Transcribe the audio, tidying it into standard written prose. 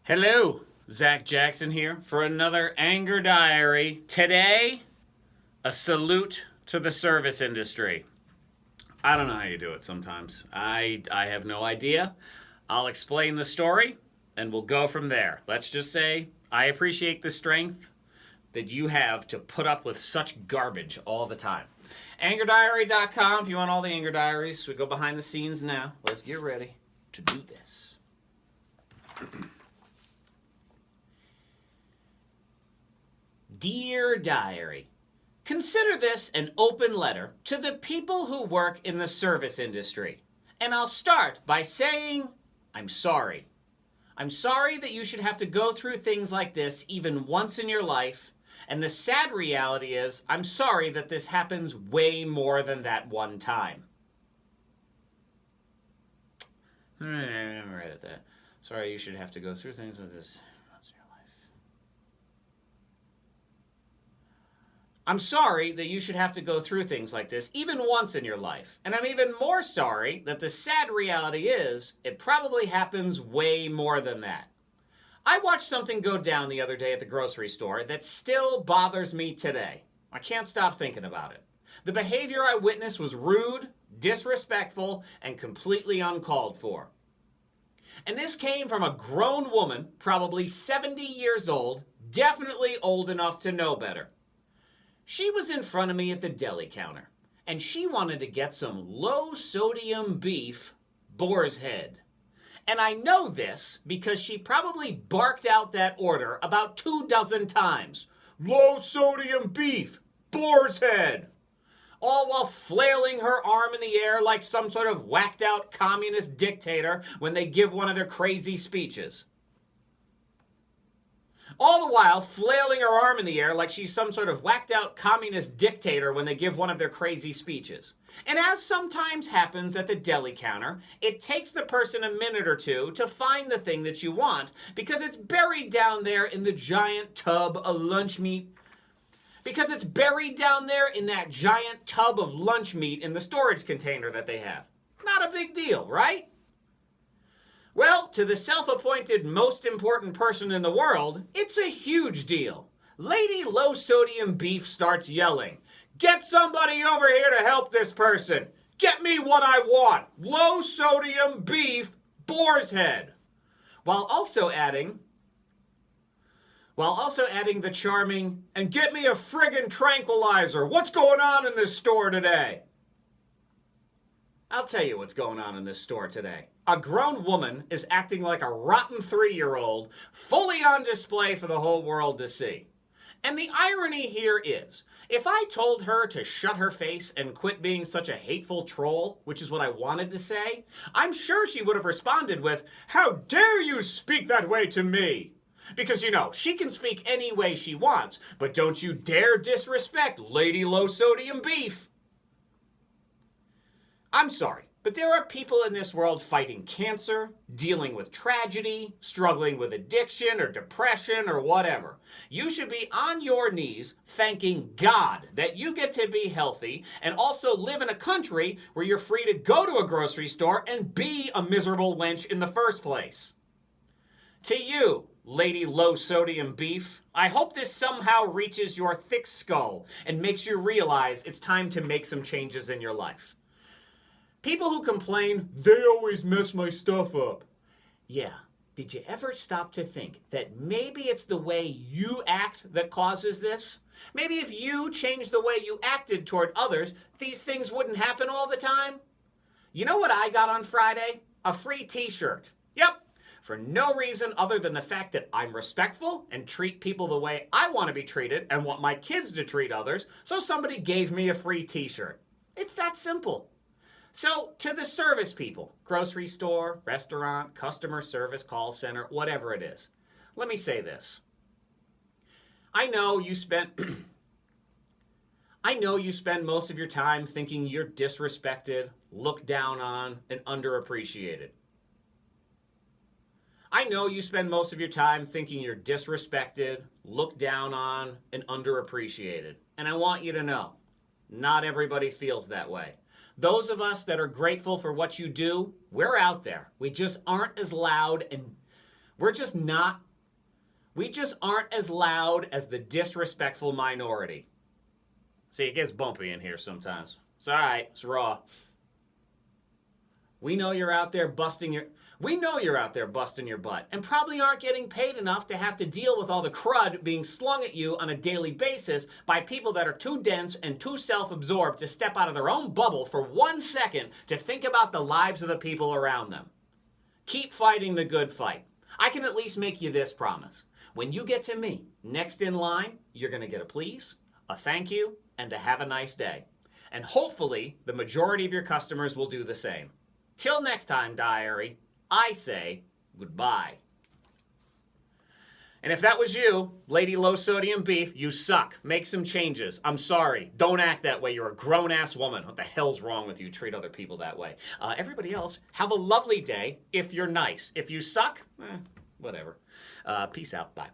Hello, Zack Jackson here for another Anger Diary. Today, a salute to the service industry. I don't know how you do it sometimes. I have no idea. I'll explain the story and we'll go from there. Let's just say I appreciate the strength that you have to put up with such garbage all the time. AngerDiary.com if you want all the Anger Diaries. We go behind the scenes now. Let's get ready to do this. Dear Diary, consider this an open letter to the people who work in the service industry. And I'll start by saying, I'm sorry. I'm sorry that you should have to go through things like this even once in your life. And the sad reality is, I'm sorry that this happens way more than that one time. I'm right at that. Sorry you should have to go through things like this. I'm sorry that you should have to go through things like this even once in your life. And I'm even more sorry that the sad reality is it probably happens way more than that. I watched something go down the other day at the grocery store that still bothers me today. I can't stop thinking about it. The behavior I witnessed was rude, disrespectful, and completely uncalled for. And this came from a grown woman, probably 70 years old, definitely old enough to know better. She was in front of me at the deli counter, and she wanted to get some low-sodium beef boar's head. And I know this because she probably barked out that order about 24 times. Low-sodium beef boar's head. All while flailing her arm in the air like some sort of whacked-out communist dictator when they give one of their crazy speeches. All the while flailing her arm in the air like she's some sort of whacked-out communist dictator when they give one of their crazy speeches. And as sometimes happens at the deli counter, it takes the person a minute or two to find the thing that you want because it's buried down there in the giant tub of lunch meat. Because it's buried down there in that giant tub of lunch meat in the storage container that they have. Not a big deal, right? Well, to the self-appointed most important person in the world, it's a huge deal. Lady Low Sodium Beef starts yelling, "Get somebody over here to help this person! Get me what I want! Low Sodium Beef Boar's Head!" While also adding the charming, "And get me a friggin' tranquilizer! What's going on in this store today?" I'll tell you what's going on in this store today. A grown woman is acting like a rotten 3-year-old, fully on display for the whole world to see. And the irony here is, if I told her to shut her face and quit being such a hateful troll, which is what I wanted to say, I'm sure she would have responded with, "How dare you speak that way to me?" Because, you know, she can speak any way she wants, but don't you dare disrespect Lady Low Sodium Beef. I'm sorry, but there are people in this world fighting cancer, dealing with tragedy, struggling with addiction or depression or whatever. You should be on your knees thanking God that you get to be healthy and also live in a country where you're free to go to a grocery store and be a miserable wench in the first place. To you, Lady Low Sodium Beef, I hope this somehow reaches your thick skull and makes you realize it's time to make some changes in your life. People who complain, "They always mess my stuff up." Yeah, did you ever stop to think that maybe it's the way you act that causes this? Maybe if you changed the way you acted toward others, these things wouldn't happen all the time? You know what I got on Friday? A free t-shirt. Yep, for no reason other than the fact that I'm respectful and treat people the way I want to be treated and want my kids to treat others, so somebody gave me a free t-shirt. It's that simple. So, to the service people, grocery store, restaurant, customer service, call center, whatever it is, let me say this. I know you spend most of your time thinking you're disrespected, looked down on, and underappreciated. I know you spend most of your time thinking you're disrespected, looked down on, and underappreciated. And I want you to know, not everybody feels that way. Those of us that are grateful for what you do, we're out there. We just aren't as loud and We're just not, we just aren't as loud as the disrespectful minority. See, it gets bumpy in here sometimes. It's all right. It's raw. We know you're out there busting your butt and probably aren't getting paid enough to have to deal with all the crud being slung at you on a daily basis by people that are too dense and too self-absorbed to step out of their own bubble for 1 second to think about the lives of the people around them. Keep fighting the good fight. I can at least make you this promise. When you get to me, next in line, you're going to get a please, a thank you, and a have a nice day. And hopefully, the majority of your customers will do the same. Till next time, diary, I say goodbye. And if that was you, Lady Low Sodium Beef, you suck. Make some changes. I'm sorry. Don't act that way. You're a grown-ass woman. What the hell's wrong with you? Treat other people that way. Everybody else, have a lovely day if you're nice. If you suck, whatever. Peace out. Bye.